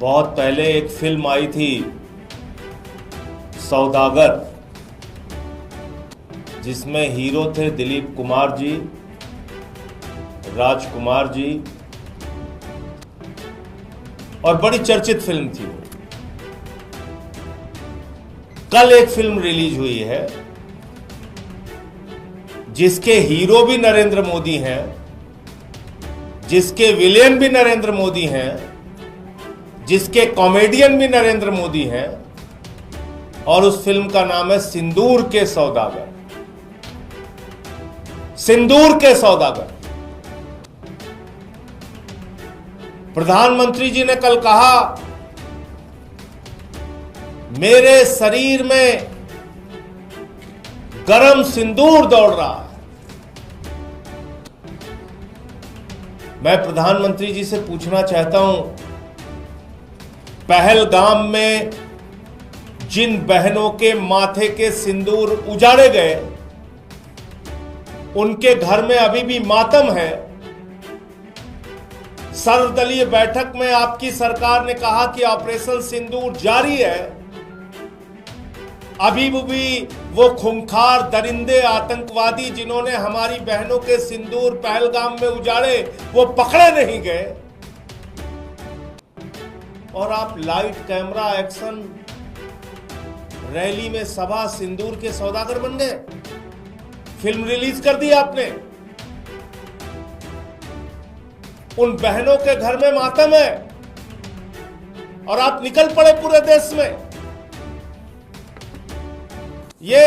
बहुत पहले एक फिल्म आई थी सौदागर, जिसमें हीरो थे दिलीप कुमार जी, राजकुमार जी, और बड़ी चर्चित फिल्म थी वो। कल एक फिल्म रिलीज हुई है जिसके हीरो भी नरेंद्र मोदी हैं, जिसके विलेन भी नरेंद्र मोदी हैं, जिसके कॉमेडियन भी नरेंद्र मोदी हैं, और उस फिल्म का नाम है सिंदूर के सौदागर। सिंदूर के सौदागर। प्रधानमंत्री जी ने कल कहा, मेरे शरीर में गरम सिंदूर दौड़ रहा है। मैं प्रधानमंत्री जी से पूछना चाहता हूं, पहलगाम में जिन बहनों के माथे के सिंदूर उजाड़े गए, उनके घर में अभी भी मातम है। सर्वदलीय बैठक में आपकी सरकार ने कहा कि ऑपरेशन सिंदूर जारी है। अभी भी वो खूंखार दरिंदे आतंकवादी जिन्होंने हमारी बहनों के सिंदूर पहलगाम में उजाड़े, वो पकड़े नहीं गए। और आप लाइट कैमरा एक्शन रैली में सभा सिंदूर के सौदागर बन गए। फिल्म रिलीज कर दी आपने। उन बहनों के घर में मातम है और आप निकल पड़े पूरे देश में। ये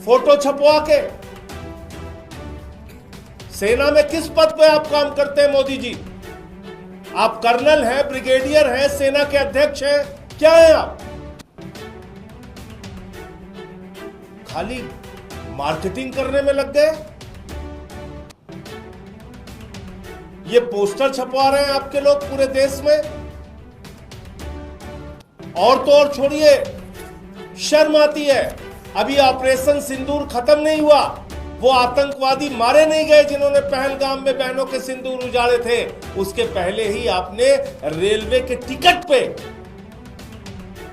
फोटो छपवा के सेना में किस पद पे आप काम करते हैं मोदी जी? आप कर्नल हैं, ब्रिगेडियर हैं, सेना के अध्यक्ष हैं, क्या हैं आप? खाली मार्केटिंग करने में लग गए। ये पोस्टर छपवा रहे हैं आपके लोग पूरे देश में। और तो और छोड़िए, शर्म आती है। अभी ऑपरेशन सिंदूर खत्म नहीं हुआ, वो आतंकवादी मारे नहीं गए जिन्होंने पहलगाम में बहनों के सिंदूर उजाड़े थे। उसके पहले ही आपने रेलवे के टिकट पे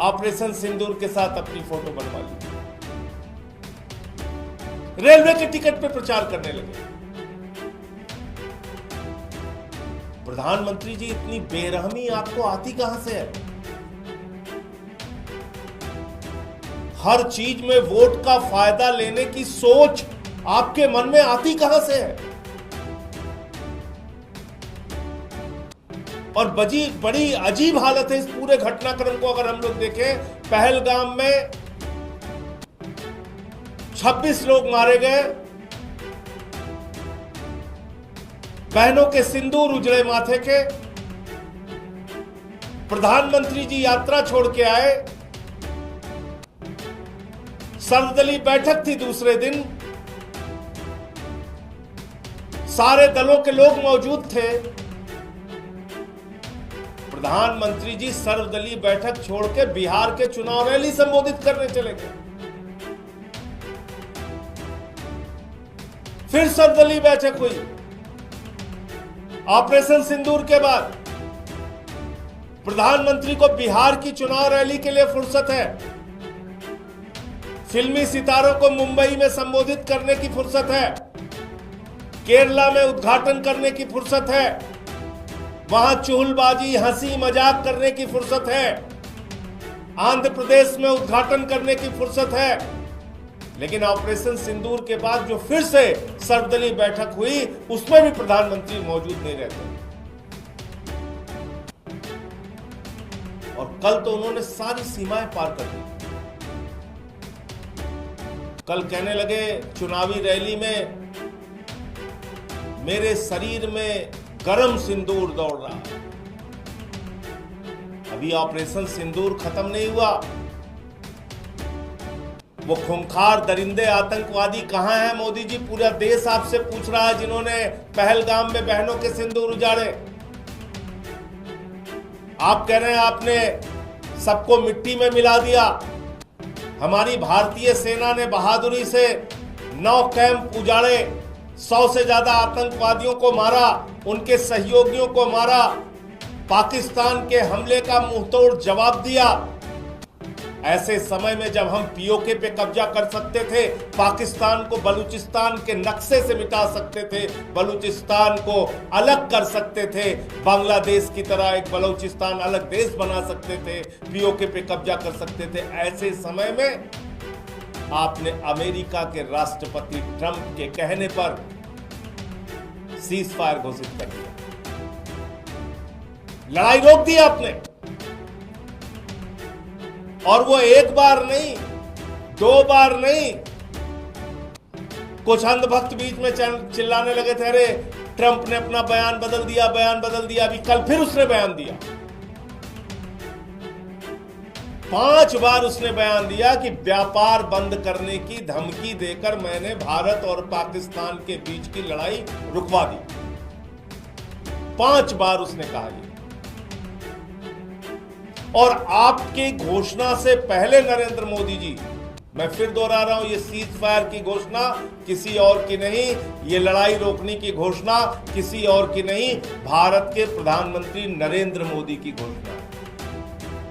ऑपरेशन सिंदूर के साथ अपनी फोटो बनवा ली। रेलवे के टिकट पे प्रचार करने लगे। प्रधानमंत्री जी, इतनी बेरहमी आपको आती कहां से है? हर चीज में वोट का फायदा लेने की सोच आपके मन में आती कहां से है? और बड़ी अजीब हालत है इस पूरे घटनाक्रम को अगर हम लोग देखें। पहलगाम में 26 लोग मारे गए, बहनों के सिंदूर उजड़े माथे के। प्रधानमंत्री जी यात्रा छोड़ के आए, सर्वदलीय बैठक थी दूसरे दिन, सारे दलों के लोग मौजूद थे। प्रधानमंत्री जी सर्वदलीय बैठक छोड़ के बिहार के चुनाव रैली संबोधित करने चले गए। फिर सर्वदलीय बैठक हुई ऑपरेशन सिंदूर के बाद। प्रधानमंत्री को बिहार की चुनाव रैली के लिए फुर्सत है, फिल्मी सितारों को मुंबई में संबोधित करने की फुर्सत है, केरला में उद्घाटन करने की फुर्सत है, वहां चुहलबाजी हंसी मजाक करने की फुर्सत है, आंध्र प्रदेश में उद्घाटन करने की फुर्सत है। लेकिन ऑपरेशन सिंदूर के बाद जो फिर से सर्वदलीय बैठक हुई, उसमें भी प्रधानमंत्री मौजूद नहीं रहते। और कल तो उन्होंने सारी सीमाएं पार कर दी। कल कहने लगे चुनावी रैली में, मेरे शरीर में गरम सिंदूर दौड़ रहा है। अभी ऑपरेशन सिंदूर खत्म नहीं हुआ। वो खूंखार दरिंदे आतंकवादी कहां हैं मोदी जी? पूरा देश आपसे पूछ रहा है, जिन्होंने पहलगाम में बहनों के सिंदूर उजाड़े। आप कह रहे हैं आपने सबको मिट्टी में मिला दिया। हमारी भारतीय सेना ने बहादुरी से 9 कैंप उजाड़े, 100 से ज्यादा आतंकवादियों को मारा, उनके सहयोगियों को मारा, पाकिस्तान के हमले का मुंहतोड़ जवाब दिया। ऐसे समय में जब हम पीओके पे कब्जा कर सकते थे, पाकिस्तान को बलूचिस्तान के नक्शे से मिटा सकते थे, बलूचिस्तान को अलग कर सकते थे, बांग्लादेश की तरह एक बलूचिस्तान अलग देश बना सकते थे, पीओके पे कब्जा कर सकते थे, ऐसे समय में आपने अमेरिका के राष्ट्रपति ट्रंप के कहने पर सीज फायर घोषित कर दिया, लड़ाई रोक दी आपने। और वो एक बार नहीं, दो बार नहीं, कुछ अंधभक्त बीच में चिल्लाने लगे थे, अरे ट्रंप ने अपना बयान बदल दिया, बयान बदल दिया। अभी कल फिर उसने बयान दिया, 5 बार उसने बयान दिया कि व्यापार बंद करने की धमकी देकर मैंने भारत और पाकिस्तान के बीच की लड़ाई रुकवा दी। 5 बार उसने कहा ये। और आपकी घोषणा से पहले नरेंद्र मोदी जी, मैं फिर दोहरा रहा हूं, ये सीज फायर की घोषणा किसी और की नहीं, ये लड़ाई रोकने की घोषणा किसी और की नहीं, भारत के प्रधानमंत्री नरेंद्र मोदी की घोषणा है।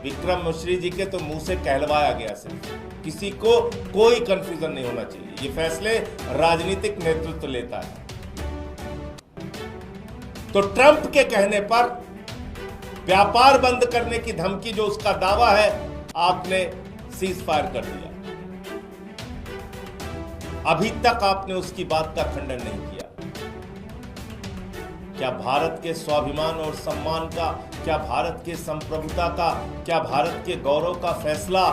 विक्रम मिश्री जी के तो मुंह से कहलवाया गया सिर्फ, किसी को कोई कंफ्यूजन नहीं होना चाहिए। ये फैसले राजनीतिक नेतृत्व लेता है। तो ट्रंप के कहने पर व्यापार बंद करने की धमकी, जो उसका दावा है, आपने सीज फायर कर दिया। अभी तक आपने उसकी बात का खंडन नहीं किया। क्या भारत के स्वाभिमान और सम्मान का, क्या भारत के संप्रभुता का, क्या भारत के गौरव का फैसला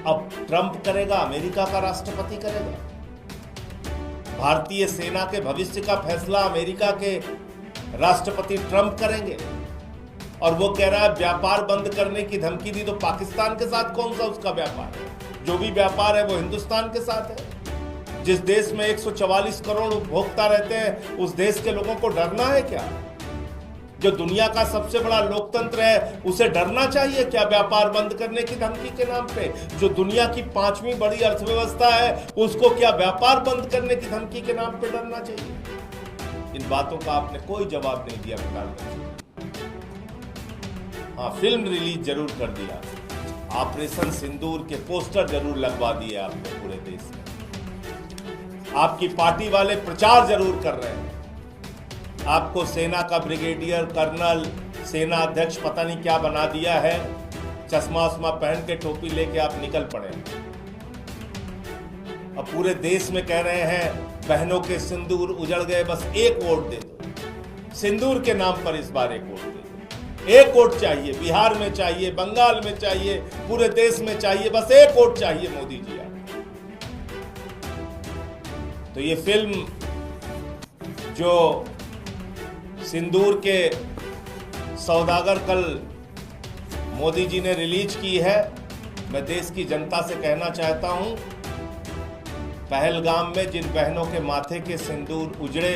अब ट्रंप करेगा, अमेरिका का राष्ट्रपति करेगा? भारतीय सेना के भविष्य का फैसला अमेरिका के राष्ट्रपति ट्रंप करेंगे? और वो कह रहा है व्यापार बंद करने की धमकी दी, तो पाकिस्तान के साथ कौन सा उसका व्यापार है? जो भी व्यापार है वो हिंदुस्तान के साथ है। जिस देश में 144 करोड़ उपभोक्ता रहते हैं, उस देश के लोगों को डरना है क्या? जो दुनिया का सबसे बड़ा लोकतंत्र है, उसे डरना चाहिए क्या व्यापार बंद करने की धमकी के नाम पे? जो दुनिया की 5वीं बड़ी अर्थव्यवस्था है, उसको क्या व्यापार बंद करने की धमकी के नाम पे डरना चाहिए? इन बातों का आपने कोई जवाब नहीं दिया प्रधानमंत्री। हाँ, फिल्म रिलीज जरूर कर दिया, ऑपरेशन सिंदूर के पोस्टर जरूर लगवा दिए आपने पूरे देश में। आपकी पार्टी वाले प्रचार जरूर कर रहे हैं। आपको सेना का ब्रिगेडियर, कर्नल, सेना अध्यक्ष पता नहीं क्या बना दिया है। चश्मा उस्मा पहन के, टोपी लेके आप निकल पड़े। अब पूरे देश में कह रहे हैं बहनों के सिंदूर उजड़ गए, बस एक वोट दे दो। सिंदूर के नाम पर इस बार एक वोट दे दो। एक वोट चाहिए, बिहार में चाहिए, बंगाल में चाहिए, पूरे देश में चाहिए, बस एक वोट चाहिए मोदी जी आप। तो ये फिल्म जो सिंदूर के सौदागर कल मोदी जी ने रिलीज की है, मैं देश की जनता से कहना चाहता हूं, पहलगाम में जिन बहनों के माथे के सिंदूर उजड़े,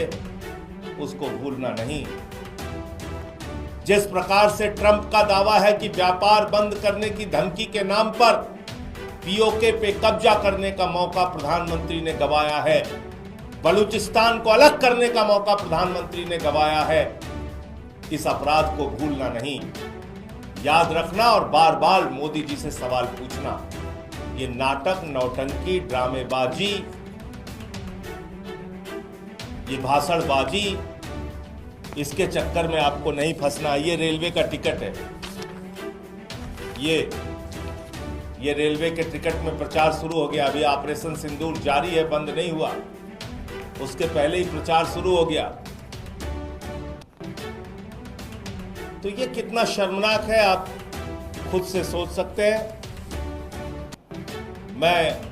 उसको भूलना नहीं। जिस प्रकार से ट्रंप का दावा है कि व्यापार बंद करने की धमकी के नाम पर पीओके पे कब्जा करने का मौका प्रधानमंत्री ने गंवाया है, बलूचिस्तान को अलग करने का मौका प्रधानमंत्री ने गंवाया है, इस अपराध को भूलना नहीं, याद रखना और बार बार मोदी जी से सवाल पूछना। ये नाटक, नौटंकी, ड्रामेबाजी, ये भाषणबाजी, इसके चक्कर में आपको नहीं फंसना। ये रेलवे का टिकट है, ये रेलवे के टिकट में प्रचार शुरू हो गया। अभी ऑपरेशन सिंदूर जारी है, बंद नहीं हुआ, उसके पहले ही प्रचार शुरू हो गया। तो ये कितना शर्मनाक है, आप खुद से सोच सकते हैं। मैं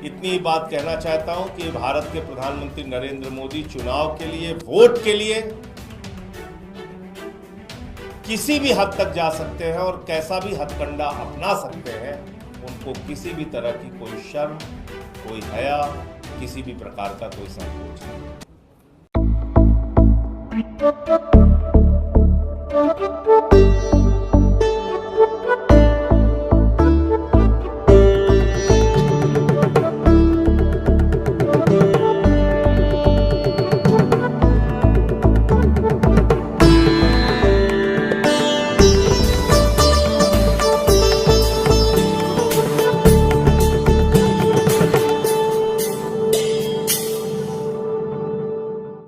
इतनी ही बात कहना चाहता हूं कि भारत के प्रधानमंत्री नरेंद्र मोदी चुनाव के लिए, वोट के लिए किसी भी हद तक जा सकते हैं और कैसा भी हथकंडा अपना सकते हैं। उनको किसी भी तरह की कोई शर्म, कोई हया, किसी भी प्रकार का कोई संकोच नहीं।